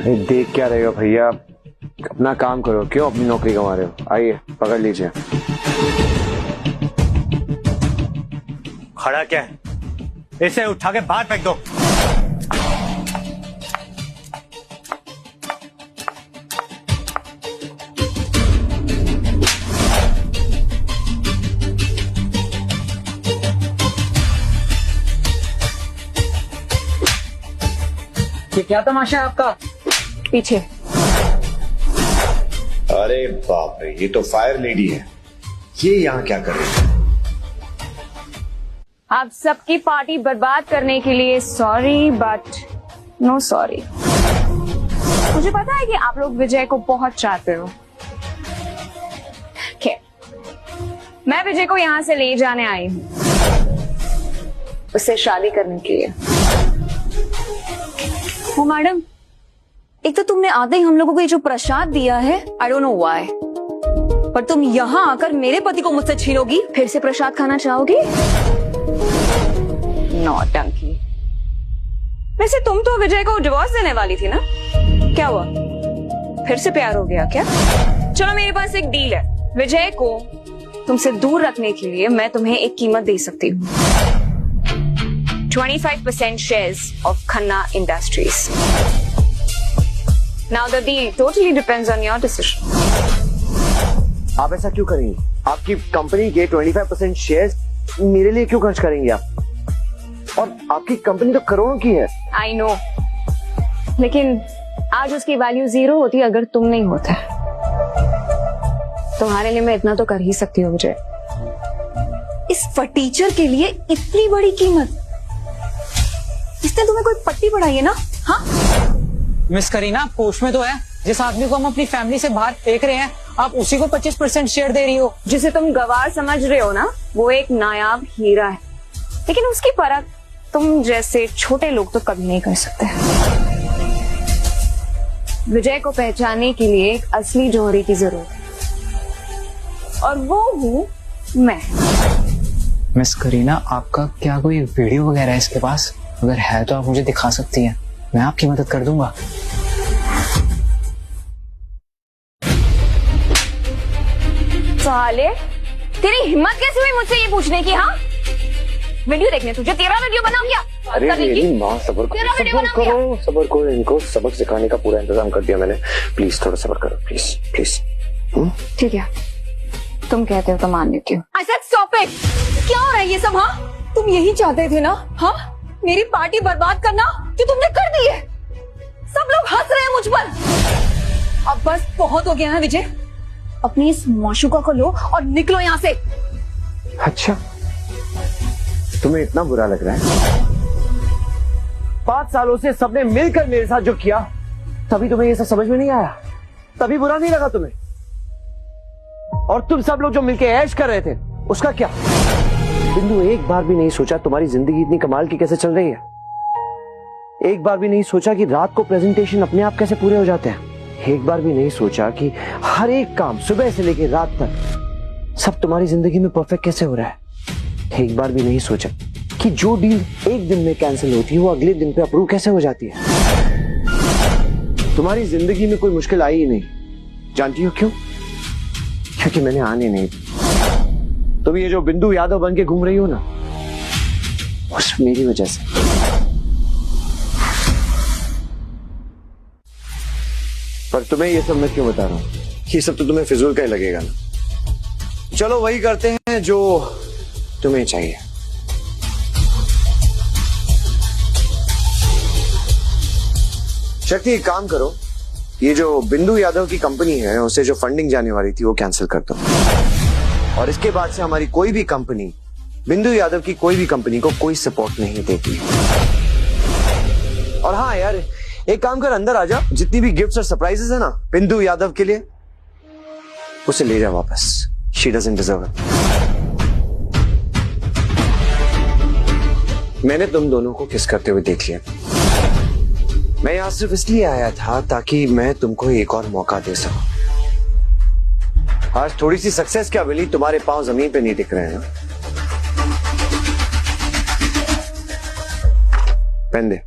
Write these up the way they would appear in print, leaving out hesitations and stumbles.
अरे देख क्या रहे हो भैया, अपना काम करो, क्यों अपनी नौकरी गंवा रहे हो। आइए पकड़ लीजिए। खड़ा क्या है, इसे उठा के बाहर फेंक दो। ये क्या तमाशा है आपका? पीछे। अरे बाप रे, ये तो फायर लेडी है। ये यहाँ क्या कर रही है? आप सबकी पार्टी बर्बाद करने के लिए सॉरी बट नो सॉरी। मुझे पता है कि आप लोग विजय को बहुत चाहते हो। खैर, मैं विजय को यहाँ से ले जाने आई हूँ, उससे शादी करने के लिए। ओ मैडम, एक तो तुमने आते ही हम लोगों को ये जो प्रसाद दिया है, आई डोंट नो व्हाई, पर तुम यहाँ आकर मेरे पति को मुझसे छीनोगी, फिर से प्रसाद खाना चाहोगी? नौटंकी। वैसे तुम तो विजय को डिवोर्स देने वाली थी ना, क्या हुआ? फिर से प्यार हो गया क्या? चलो मेरे पास एक डील है, विजय को तुमसे दूर रखने के लिए मैं तुम्हें एक कीमत दे सकती हूँ। 25% shares of Khanna Industries. Now the deal totally depends on your decision. आप ऐसा क्यों करेंगी? आपकी कंपनी के 25% शेयर्स मेरे लिए क्यों खर्च करेंगे आप? और आपकी कंपनी तो करोड़ों की है। I know. लेकिन आज उसकी वैल्यू 0 होती अगर तुम नहीं होते। तुम्हारे लिए मैं इतना तो कर ही सकती हूँ विजय। इस फटीचर के लिए इतनी बड़ी कीमत, इसने तुम्हें कोई पट्टी पढ़ाई है ना? हाँ मिस करीना, पोस्ट में तो है, जिस आदमी को हम अपनी फैमिली से बाहर फेंक रहे हैं, आप उसी को 25% शेयर दे रही हो। जिसे तुम गवार समझ रहे हो ना, वो एक नायाब हीरा है, लेकिन उसकी परख तुम जैसे छोटे लोग तो कभी नहीं कर सकते। विजय को पहचानने के लिए एक असली जौहरी की जरूरत है, और वो हूँ मैं। मिस करीना, आपका क्या कोई वीडियो वगैरह है इसके पास? अगर है तो आप मुझे दिखा सकती हैं, मैं आपकी मदद कर दूंगा। साले, तेरी हिम्मत कैसे हुई मुझसे ये पूछने की? हाँ, वीडियो देखने तुझे, तेरा वीडियो बनाऊं क्या? अरे मेरी माँ, सब्र करो, सब्र करो। इनको सबक सिखाने का पूरा इंतजाम कर दिया मैंने। प्लीज थोड़ा सब्र करो, प्लीज प्लीज। ठीक है, तुम कहते हो तो मान लेती हूँ। I said stop it! क्या हो रहा है ये सब? हाँ, तुम यही चाहते थे ना? हाँ, मेरी पार्टी बर्बाद करना, जो तुमने कर दी है। सब लोग हंस रहे हैं मुझ पर। अब बस बहुत हो गया है विजय, अपनी इस माशूका को लो और निकलो यहाँ से। अच्छा, तुम्हें इतना बुरा लग रहा है? 5 सालों से सबने मिलकर मेरे साथ जो किया, तभी तुम्हें ये सब समझ में नहीं आया? तभी बुरा नहीं लगा तुम्हें? और तुम सब लोग जो मिलकर ऐश कर रहे थे, उसका क्या? बिंदु, एक बार भी नहीं सोचा तुम्हारी जिंदगी इतनी कमाल की कैसे चल रही है? एक बार भी नहीं सोचा कि रात को प्रेजेंटेशन अपने आप कैसे पूरे हो जाते हैं? एक बार भी नहीं सोचा कि हर एक काम सुबह से लेकर रात तक सब तुम्हारी जिंदगी में परफेक्ट कैसे हो रहा है? एक बार भी नहीं सोचा कि जो डील एक दिन में कैंसिल होती है, वो अगले दिन पे अप्रूव कैसे हो जाती है? तुम्हारी जिंदगी में कोई मुश्किल आई ही नहीं। जानती हो क्यों? क्योंकि मैंने आने नहीं दी। तुम ये जो बिंदु यादव बन के घूम रही हो ना, उस मेरी वजह से। पर तुम्हें ये सब मैं क्यों बता रहा हूं? ये सब तो तुम्हें फिजूल का ही लगेगा ना। चलो वही करते हैं जो तुम्हें चाहिए। शक्ति, एक काम करो, ये जो बिंदु यादव की कंपनी है, उसे जो फंडिंग जाने वाली थी वो कैंसिल कर दो। और इसके बाद से हमारी कोई भी कंपनी, बिंदु यादव की कोई भी कंपनी को कोई सपोर्ट नहीं देती। और हाँ यार, एक काम कर, अंदर आ जा। जितनी भी गिफ्ट्स और सरप्राइजेस है ना बिंदु यादव के लिए, उसे ले जा वापस। She doesn't deserve it. मैंने तुम दोनों को किस करते हुए देख लिया। मैं यहां सिर्फ इसलिए आया था ताकि मैं तुमको एक और मौका दे सकूं। आज थोड़ी सी सक्सेस क्या मिली, तुम्हारे पांव जमीन पे नहीं दिख रहे हैं। पेन दे।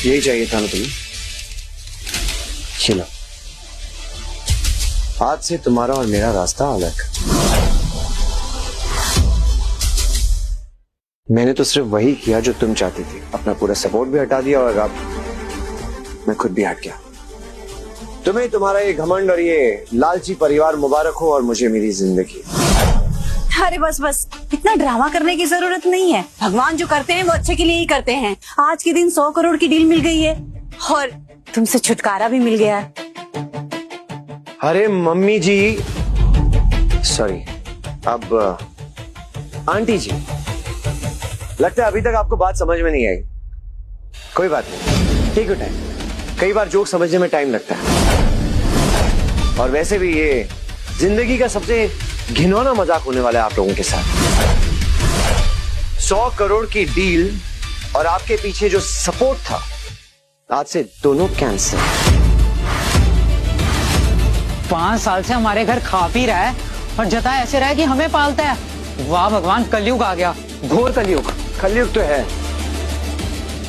यही चाहिए था ना तुम्हें? चलो, आज से तुम्हारा और मेरा रास्ता अलग। मैंने तो सिर्फ वही किया जो तुम चाहती थी, अपना पूरा सपोर्ट भी हटा दिया और अब मैं खुद भी हट गया। तुम्हें तुम्हारा ये घमंड और ये लालची परिवार मुबारक हो और मुझे मेरी जिंदगी। अरे बस बस, इतना ड्रामा करने की जरूरत नहीं है। भगवान जो करते हैं वो अच्छे के लिए ही करते हैं। आज के दिन 100 करोड़ की डील मिल गई है और तुमसे छुटकारा भी मिल गया है। अरे मम्मी जी, सॉरी, अब आंटी जी, लगता है अभी तक आपको बात समझ में नहीं आई। कोई बात नहीं, टेक योर टाइम। कई बार जोक समझने में टाइम लगता है, और वैसे भी ये जिंदगी का सबसे घिनौना मजाक होने वाला है आप लोगों के साथ। 100 करोड़ की डील और आपके पीछे जो सपोर्ट था, आज से दोनों कैंसिल। 5 साल से हमारे घर खा पी रहा है और जता ऐसे रहा है कि हमें पालता है। वाह भगवान, कलयुग आ गया, घोर कलयुग। कलयुग तो है,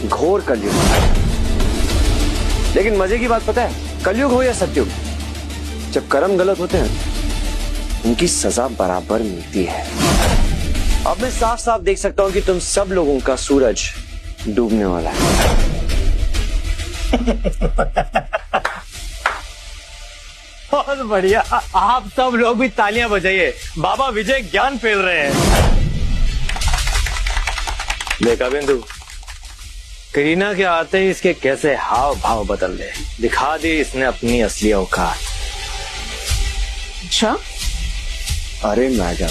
घोर कलयुग। लेकिन मजे की बात पता है, कलयुग हो या सतयुग, जब कर्म गलत होते हैं उनकी सजा बराबर मिलती है। अब मैं साफ साफ देख सकता हूं कि तुम सब लोगों का सूरज डूबने वाला है। बहुत बढ़िया, आप सब लोग भी तालियां बजाइए, बाबा विजय ज्ञान फैल रहे हैं। देखा बिंदु, करीना के आते ही इसके कैसे हाव भाव बदल गए। दिखा दी इसने अपनी असली औकात। अच्छा, अरे मैडम,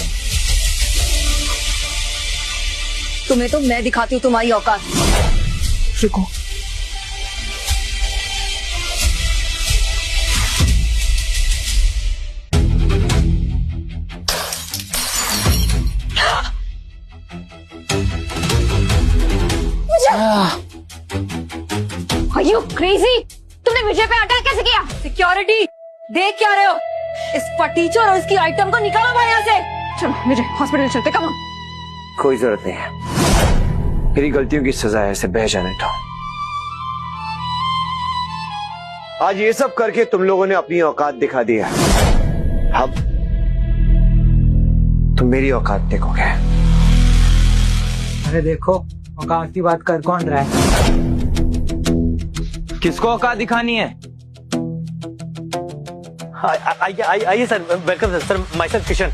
तुम्हें तो मैं दिखाती हूँ तुम्हारी औकात। रुको, Are you crazy? तुमने विजय पे अटैक कैसे किया? सिक्योरिटी, देख क्या रहे हो? इस फटीचर और इसकी आइटम को निकालो भाई यहाँ से। चलो विजय, हॉस्पिटल चलते। Come on. कोई जरूरत नहीं है, मेरी गलतियों की सजा है, इसे बह जाने दो। आज ये सब करके तुम लोगों ने अपनी औकात दिखा दी है, अब तुम मेरी औकात देखोगे। अरे देखो, औकात की बात कर कौन रहा है? किसको औकात दिखानी है? आइए sir, welcome sir, my self Kishan.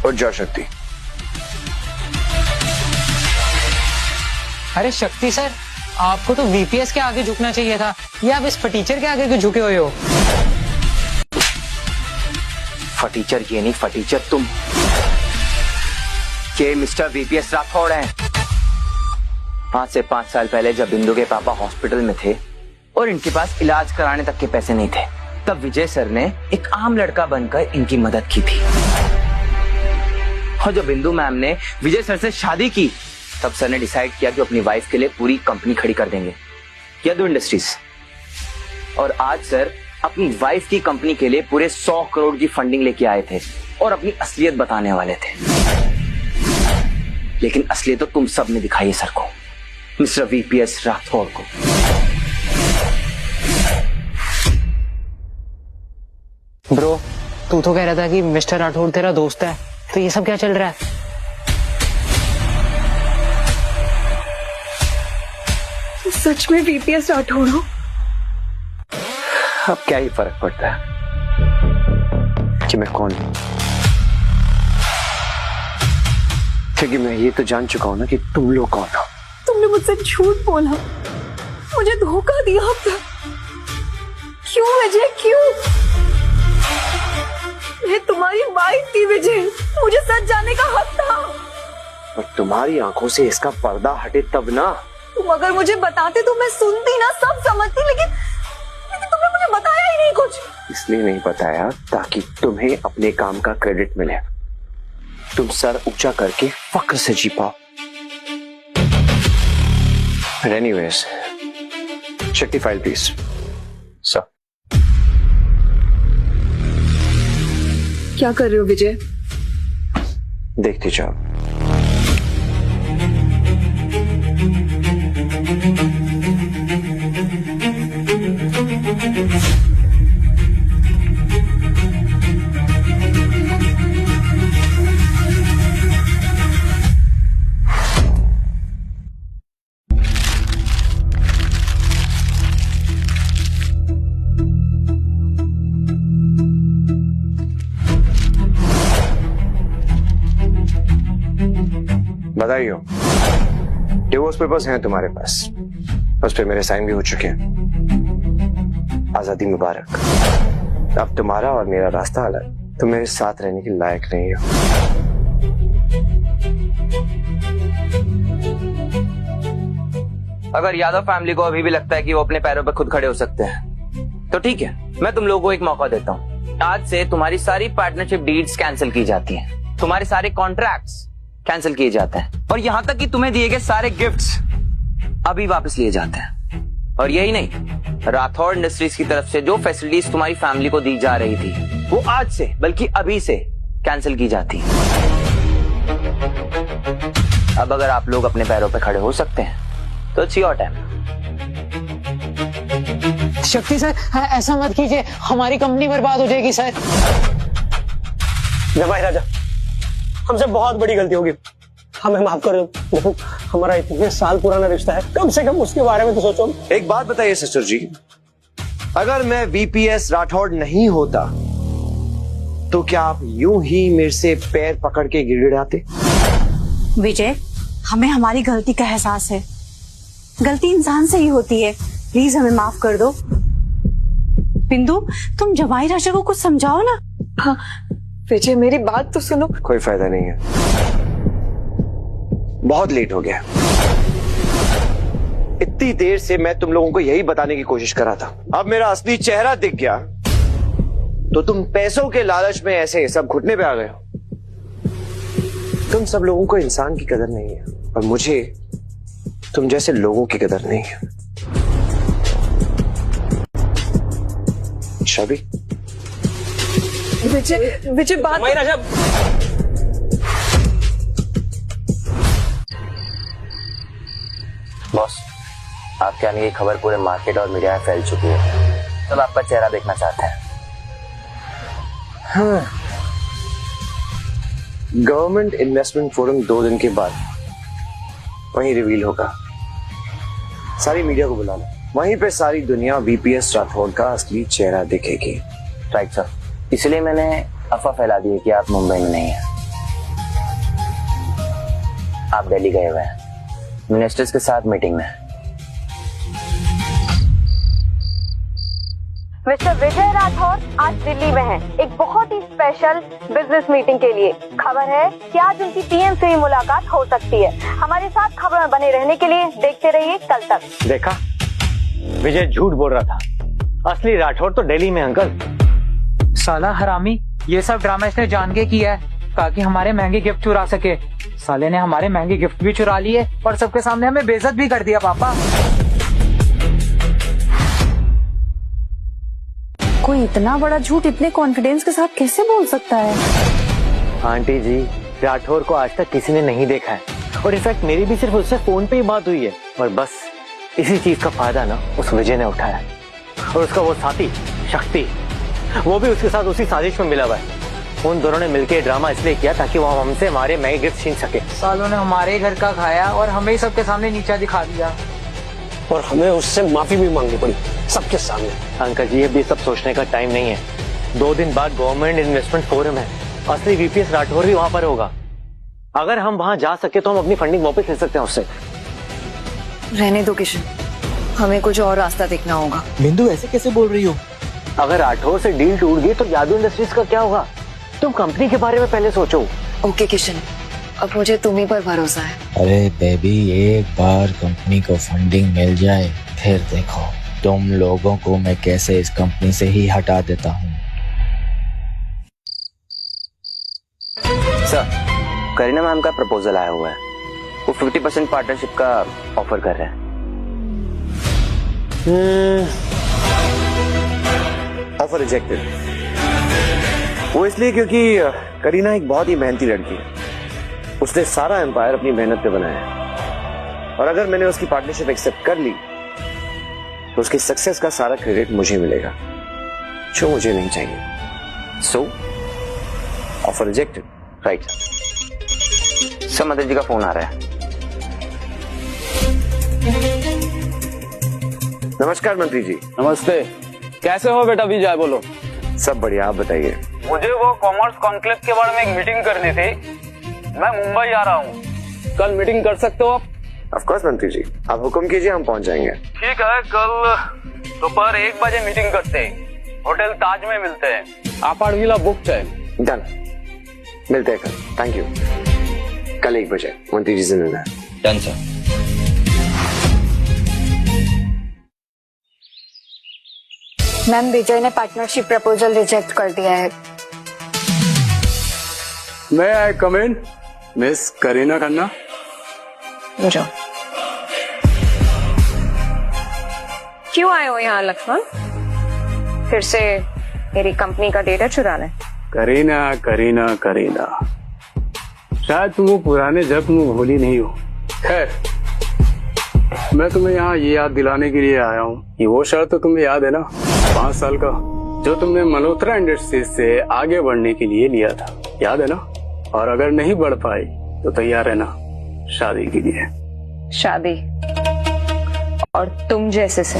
और जा शक्ति। अरे शक्ति सर, आपको तो वीपीएस के आगे झुकना चाहिए था, या आप इस फटीचर के आगे क्यों झुके हुए हो? फटीचर ये नहीं, फटीचर तुम। ये मिस्टर वीपीएस राठौड़ हैं। 5 से 5 साल पहले जब बिंदु के पापा हॉस्पिटल में थे और इनके पास इलाज कराने तक के पैसे नहीं थे, तब विजय सर ने एक आम लड़का बनकर इनकी मदद की थी। और जब बिंदु मैम ने विजय सर से शादी की, तब सर ने डिसाइड किया कि अपनी वाइफ के लिए पूरी कंपनी खड़ी कर देंगे, यदु इंडस्ट्रीज। और आज सर अपनी वाइफ की कंपनी के लिए पूरे 100 करोड़ की फंडिंग लेके आए थे और अपनी असलियत बताने वाले थे। लेकिन असलियत तो तुम सब ने दिखाई है सर को, मिस्टर वीपीएस राठौड़ को। ब्रो, तू तो कह रहा था कि मिस्टर राठौड़ तेरा दोस्त है, तो ये सब क्या चल रहा है? सच में वीपीएस राठौड़ हो? अब क्या ही फर्क पड़ता है कि मैं कौन हूं, क्योंकि मैं ये तो जान चुका हूं ना कि तुम लोग कौन हो। तुमने मुझसे झूठ बोला, मुझे धोखा दिया। क्यों विजय, क्यों? मैं तुम्हारी वाइफ थी विजय, मुझे सच जानने का हक था। और तुम्हारी आंखों से इसका पर्दा हटे तब ना। तुम अगर मुझे बताते तो मैं सुनती ना, सब समझती, लेकिन तुमने मुझे बताया ही नहीं कुछ। इसलिए नहीं बताया ताकि तुम्हें अपने काम का क्रेडिट मिले, तुम सर ऊंचा करके फक्र से जी पाओ। एनीवेज, शक्ति फाइल प्लीज। सर, क्या कर रहे हो विजय? देखती जाओ। बधाई हो, डिवोर्स पेपर्स हैं तुम्हारे पास, उस पे मेरे साइन भी हो चुके हैं। आजादी मुबारक। अब तुम्हारा और मेरा रास्ता अलग, तुम मेरे साथ रहने के लायक नहीं हो। अगर यादव फैमिली को अभी भी लगता है कि वो अपने पैरों पर खुद खड़े हो सकते हैं तो ठीक है, मैं तुम लोगों को एक मौका देता हूँ। आज से तुम्हारी सारी पार्टनरशिप डीड्स कैंसिल की जाती हैं, तुम्हारे सारे कॉन्ट्रैक्ट्स कैंसिल किए जाते हैं और यहाँ तक कि तुम्हें दिए गए सारे गिफ्ट्स अभी वापस लिए जाते हैं। और यही नहीं, राठौड़ इंडस्ट्रीज की तरफ से जो फैसिलिटीज तुम्हारी फैमिली को दी जा रही थी वो आज से बल्कि अभी से कैंसिल की जाती है। अब अगर आप लोग अपने पैरों पर खड़े हो सकते हैं तो इट्स योर टाइम। शक्ति सर, ऐसा मत कीजिए, हमारी कंपनी बर्बाद हो जाएगी सर। जमाई राजा, हमसे बहुत बड़ी गलती होगी, हमें माफ कर दो। देखो, हमारा इतने साल पुराना रिश्ता है, कम से कम उसके बारे में तो सोचो। एक बात बताइए सिस्टर जी, अगर मैं वीपीएस राठौड़ नहीं होता तो क्या आप यूं ही मेरे से पैर पकड़ के गिड़गिड़ाते? विजय, हमें हमारी गलती का एहसास है, गलती इंसान से ही होती है, प्लीज हमें माफ कर दो। बिंदु, तुम जमाई राजा को कुछ समझाओ ना। हाँ विजय, मेरी बात तो सुनो। कोई फायदा नहीं है, बहुत लेट हो गया। इतनी देर से मैं तुम लोगों को यही बताने की कोशिश कर रहा था, अब मेरा असली चेहरा दिख गया तो तुम पैसों के लालच में ऐसे सब घुटने पे आ गए हो। तुम सब लोगों को इंसान की कदर नहीं है और मुझे तुम जैसे लोगों की कदर नहीं है। शबी, विजय, विजय बात। जमाई राजा, बॉस, आपके आने की खबर पूरे मार्केट और मीडिया में फैल चुकी है, सब आपका चेहरा देखना चाहते हैं। हाँ, गवर्नमेंट इन्वेस्टमेंट फोरम 2 दिन के बाद वहीं रिवील होगा। सारी मीडिया को बुला लो, वहीं पे सारी दुनिया वीपीएस राठौड़ का असली चेहरा दिखेगी। राइट सर, इसलिए मैंने अफवाह फैला दी है कि आप मुंबई में नहीं हैं, आप दिल्ली गए हुए हैं, मिनिस्टर्स के साथ मीटिंग में। मिस्टर विजय राठौर आज दिल्ली में हैं, एक बहुत ही स्पेशल बिजनेस मीटिंग के लिए। खबर है कि आज उनकी पीएम से ही मुलाकात हो सकती है। हमारे साथ खबर में बने रहने के लिए देखते रहिए कल तक। देखा, विजय झूठ बोल रहा था, असली राठौड़ तो दिल्ली में। अंकल साला हरामी, ये सब ड्रामा इसने जान के किया है ताकि हमारे महंगे गिफ्ट चुरा सके। साले ने हमारे महंगे गिफ्ट भी चुरा लिए और सबके सामने हमें बेइज्जत भी कर दिया। पापा, कोई इतना बड़ा झूठ इतने कॉन्फिडेंस के साथ कैसे बोल सकता है? आंटी जी, राठौर को आज तक किसी ने नहीं देखा है और इनफैक्ट मेरी भी सिर्फ उससे फोन पे ही बात हुई है और बस इसी चीज का फायदा ना उस विजय ने उठाया और उसका वो साथी शक्ति, वो भी उसके साथ उसी साजिश में मिला हुआ है। उन दोनों ने मिलकर ड्रामा इसलिए किया ताकि वो हमसे हमारे महंगे गिफ्ट छीन सके। सालों ने हमारे घर का खाया और हमें ही सबके सामने नीचा दिखा दिया और हमें उससे माफी भी मांगनी पड़ी सबके सामने। अंकल जी, अब ये सब सोचने का टाइम नहीं है। 2 दिन बाद गवर्नमेंट इन्वेस्टमेंट फोरम है, असली वीपीएस राठौर भी वहां पर होगा। अगर हम वहां जा सके तो हम अपनी फंडिंग वापस ले सकते हैं उससे। रहने दो किशन, हमें कुछ और रास्ता देखना होगा। बिंदु, ऐसे कैसे बोल रही हो? अगर राठौर से डील टूट गई तो यादव इंडस्ट्रीज का क्या होगा? तुम कंपनी के बारे में पहले सोचो। ओके किशन, अब मुझे तुम ही पर भरोसा है। अरे बेबी, एक बार कंपनी को फंडिंग मिल जाए फिर देखो तुम लोगों को मैं कैसे इस कंपनी से ही हटा देता हूँ। सर, करीना मैम का प्रपोजल आया हुआ है, वो 50% पार्टनरशिप का ऑफर कर रहे हैं। Offer rejected. वो इसलिए क्योंकि करीना एक बहुत ही मेहनती लड़की है उसने सारा एम्पायर अपनी मेहनत पे बनाया है और अगर मैंने उसकी पार्टनरशिप एक्सेप्ट कर ली तो उसकी सक्सेस का सारा क्रेडिट मुझे मिलेगा, जो मुझे नहीं चाहिए। सो ऑफर रिजेक्टेड। राइट सर, मंत्री जी का फोन आ रहा है। नमस्कार मंत्री जी। नमस्ते, कैसे हो बेटा विजय? बोलो। सब बढ़िया, आप बताइए। मुझे वो कॉमर्स कॉन्क्लेव के बारे में एक मीटिंग करनी थी, मैं मुंबई आ रहा हूँ, कल मीटिंग कर सकते हो आप? ऑफ कोर्स मंत्री जी, आप हुक्म कीजिए, हम पहुंच जाएंगे। ठीक है, कल दोपहर 1 बजे मीटिंग करते हैं, होटल ताज में मिलते हैं। आपाड़ विला बुक है। डन, मिलते हैं कल। Thank you. कल 1 बजे मंत्री जी से मिलना है। Done sir. मैम, विजय ने पार्टनरशिप प्रपोजल रिजेक्ट कर दिया है। मैं आई कम इन, मिस करीना खन्ना। जाओ। क्यों आए हो यहाँ लक्ष्मण? फिर से मेरी कंपनी का डेटा चुराना है? करीना करीना करीना, शायद तुम वो पुराने जख्म भूली नहीं हो। खैर, मैं तुम्हें यहाँ ये याद दिलाने के लिए आया हूँ कि वो शर्त तो तुम्हें याद है ना, 5 साल का, जो तुमने मल्होत्रा इंडस्ट्रीज से आगे बढ़ने के लिए लिया था, याद है ना? और अगर नहीं बढ़ पाई तो तैयार है ना शादी के लिए? शादी और तुम जैसे से?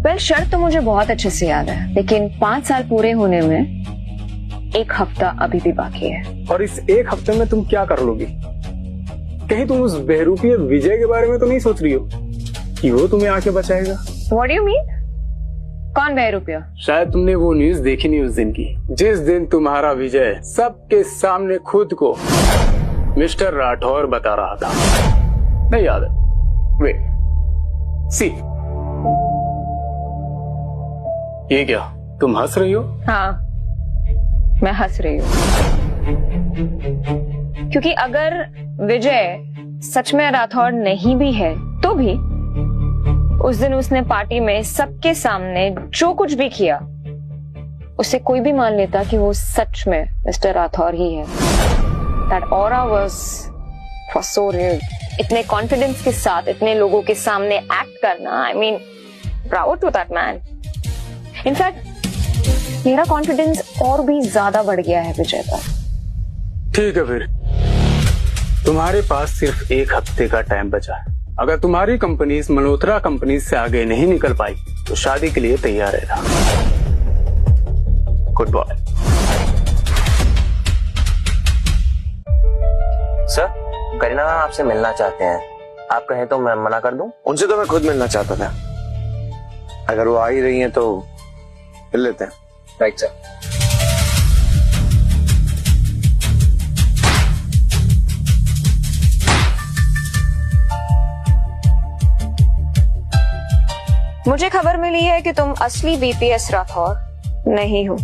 वेल, शर्त तो मुझे बहुत अच्छे से याद है, लेकिन 5 साल पूरे होने में 1 हफ्ता अभी भी बाकी है। और इस 1 हफ्ते में तुम क्या कर लोगी? कहीं तुम उस बहरूपीय विजय के बारे में तो नहीं सोच रही हो कि वो तुम्हें आके बचाएगा? What do you mean? कौन बहरूपिया? शायद तुमने वो न्यूज देखी नहीं उस दिन की, जिस दिन तुम्हारा विजय सबके सामने खुद को मिस्टर राठौर बता रहा था। नहीं याद है? वेट, सी, ये क्या तुम हंस रही हो? हाँ, मैं हंस रही हूँ, क्योंकि अगर विजय सच में राठौर नहीं भी है तो भी उस दिन उसने पार्टी में सबके सामने जो कुछ भी किया, उसे कोई भी मान लेता कि वो सच में मिस्टर राठौर ही है। That aura was so real. इतने कॉन्फिडेंस के साथ इतने लोगों के सामने एक्ट करना, I mean, bravo to that man. In fact मेरा कॉन्फिडेंस और भी ज्यादा बढ़ गया है विजय पर। ठीक है, फिर तुम्हारे पास सिर्फ 1 हफ्ते का टाइम बचा है। अगर तुम्हारी कंपनी इस मल्होत्रा कंपनी से आगे नहीं निकल पाई तो शादी के लिए तैयार रहना। Good boy. Sir, Kareena ma'am आपसे मिलना चाहते हैं, आप कहें तो मैं मना कर दूं? उनसे तो मैं खुद मिलना चाहता था, अगर वो आ ही रही हैं तो मिल लेते हैं। Right sir. मुझे खबर मिली है कि तुम असली बीपीएस राठौर नहीं हो।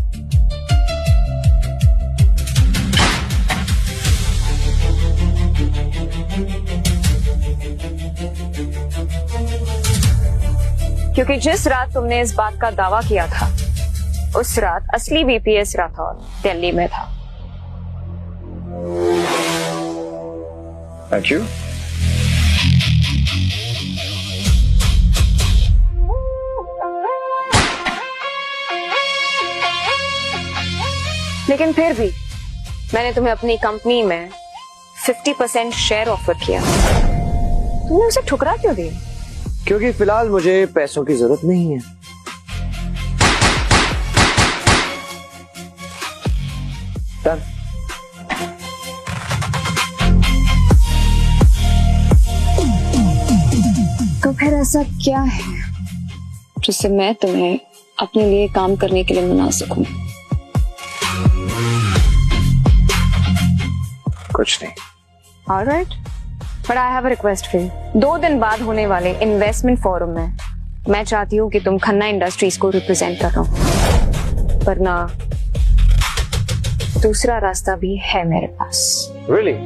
क्योंकि जिस रात तुमने इस बात का दावा किया था, उस रात असली बीपीएस राठौर दिल्ली में था। Thank you. लेकिन फिर भी मैंने तुम्हें अपनी कंपनी में 50% शेयर ऑफर किया। तुमने उसे ठुकरा क्यों दी? क्योंकि फिलहाल मुझे पैसों की जरूरत नहीं है। डन। तो फिर ऐसा क्या है जिससे मैं तुम्हें अपने लिए काम करने के लिए मना सकूं? कुछ नहीं। Alright, but I have a request for you. 2 दिन बाद होने वाले इन्वेस्टमेंट फोरम में मैं चाहती हूँ कि तुम खन्ना इंडस्ट्रीज को रिप्रेजेंट करो, वरना दूसरा रास्ता भी है मेरे पास। Really?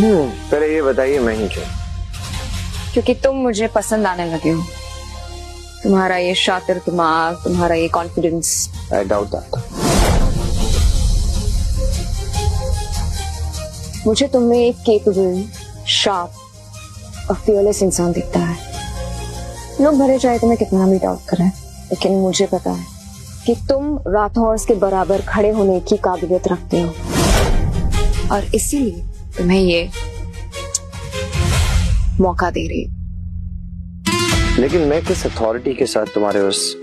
पहले ये बताइए मैं ही क्यों? क्योंकि तुम मुझे पसंद आने लगे हो। तुम्हारा ये शातिर दिमाग, तुम्हारा ये कॉन्फिडेंस। I doubt that. मुझे तुम्हें एक केपेबल, शार्प और फियरलेस इंसान दिखता है। लोग भले चाहे तुम्हें कितना भी डाउट करें, लेकिन मुझे पता है कि तुम राठौर के बराबर खड़े होने की काबिलियत रखते हो, और इसीलिए तुम्हें ये मौका दे रही। लेकिन मैं किस अथॉरिटी के साथ तुम्हारे उस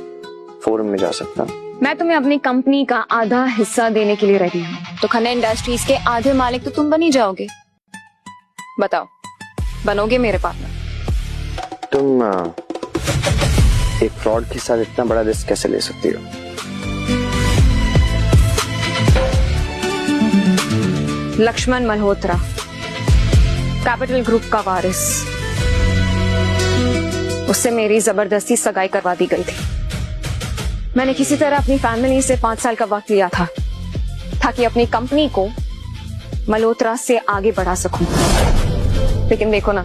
फोरम में जा सकता हूँ? मैं तुम्हें अपनी कंपनी का आधा हिस्सा देने के लिए रेडी हूँ। तो खन्ना इंडस्ट्रीज के आधे मालिक तो तुम बन ही जाओगे। बताओ, बनोगे मेरे पार्टनर? तुम एक फ्रॉड के साथ इतना बड़ा रिस्क कैसे ले सकती हो? लक्ष्मण मल्होत्रा, कैपिटल ग्रुप का वारिस, उससे मेरी जबरदस्ती सगाई करवा दी गई थी। मैंने किसी तरह अपनी फैमिली से 5 साल का वक्त लिया था ताकि अपनी कंपनी को मल्होत्रा से आगे बढ़ा सकूं। लेकिन देखो ना,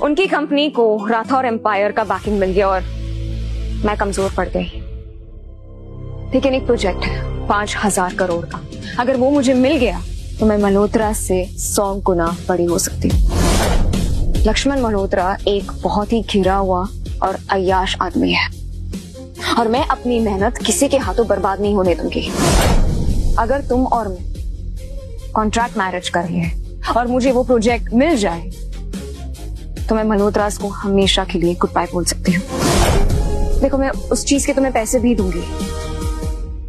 उनकी कंपनी को राठौर एम्पायर का बैकिंग मिल गया और मैं कमजोर पड़ गई। लेकिन एक प्रोजेक्ट है 5,000 करोड़ का, अगर वो मुझे मिल गया तो मैं मल्होत्रा से 100 गुना बड़ी हो सकती हूँ। लक्ष्मण मल्होत्रा एक बहुत ही घिरा हुआ और अय्याश आदमी है, और मैं अपनी मेहनत किसी के हाथों बर्बाद नहीं होने दूंगी। अगर तुम और मैं कॉन्ट्रैक्ट मैरिज कर लिए और मुझे वो प्रोजेक्ट मिल जाए तो मैं मल्होत्रास को हमेशा के लिए गुड बाय बोल सकती हूँ। देखो, मैं उस चीज के तुम्हें पैसे भी दूंगी,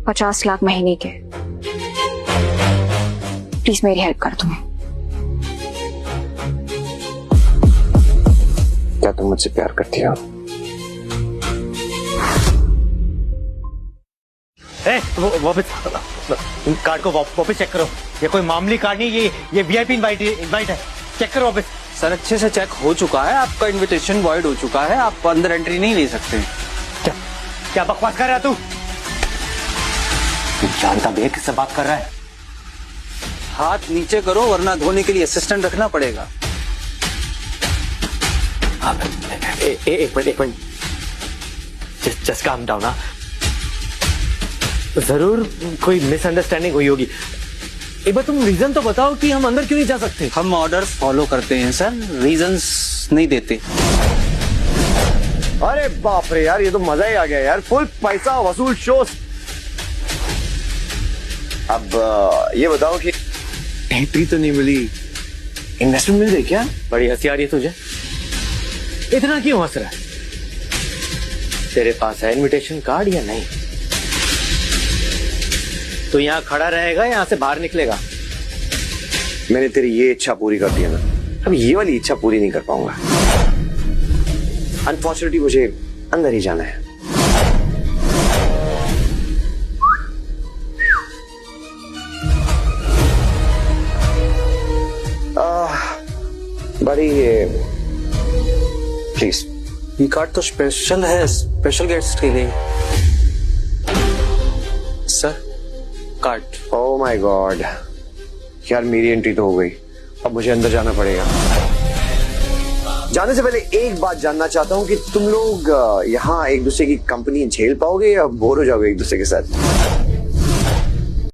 50 लाख महीने के। प्लीज मेरी हेल्प कर तुम्हें। क्या तुम मुझसे प्यार करती हो? वापस कार्ड को वापस चेक करो। ये कोई मामूली कार्ड नहीं, ये वीआईपी इनवाइट है। चेक करो वापस। सर, अच्छे से चेक हो चुका है, आपका इनविटेशन वॉइड हो चुका है, आप अंदर एंट्री नहीं ले सकते। क्या बकवास कर रहा है तू? जानता भी है किससे बात कर रहा है। हाथ नीचे करो वरना धोने के लिए असिस्टेंट रखना पड़ेगा। एक मिनट, जस्ट काम डाउन। जरूर कोई मिसअंडरस्टैंडिंग हुई होगी। एक बार तुम रीजन तो बताओ कि हम अंदर क्यों नहीं जा सकते। हम ऑर्डर फॉलो करते हैं सर, रीजंस नहीं देते। अरे बाप रे यार, ये तो मजा ही आ गया यार। फुल पैसा वसूल शो। अब ये बताओ कि एंट्री तो नहीं मिली, इन्वेस्टमेंट मिल गई क्या? बड़ी हंसी आ रही है तुझे, इतना क्यों हंस रहा है? तेरे पास है इनविटेशन कार्ड या नहीं? तो यहाँ खड़ा रहेगा, यहाँ से बाहर निकलेगा? मैंने तेरी ये इच्छा पूरी कर दी है ना, अब ये वाली इच्छा पूरी नहीं कर पाऊंगा। अनफॉर्चुनेटली मुझे अंदर ही जाना है। बड़ी प्लीज, ये कार्ड तो स्पेशल है, स्पेशल गेस्ट के लिए। Sir, card. Oh my God यार, मेरी एंट्री तो हो गई, अब मुझे अंदर जाना पड़ेगा। जाने से पहले एक बात जानना चाहता हूँ कि तुम लोग यहाँ एक दूसरे की कंपनी झेल पाओगे या बोर हो जाओगे एक दूसरे के साथ?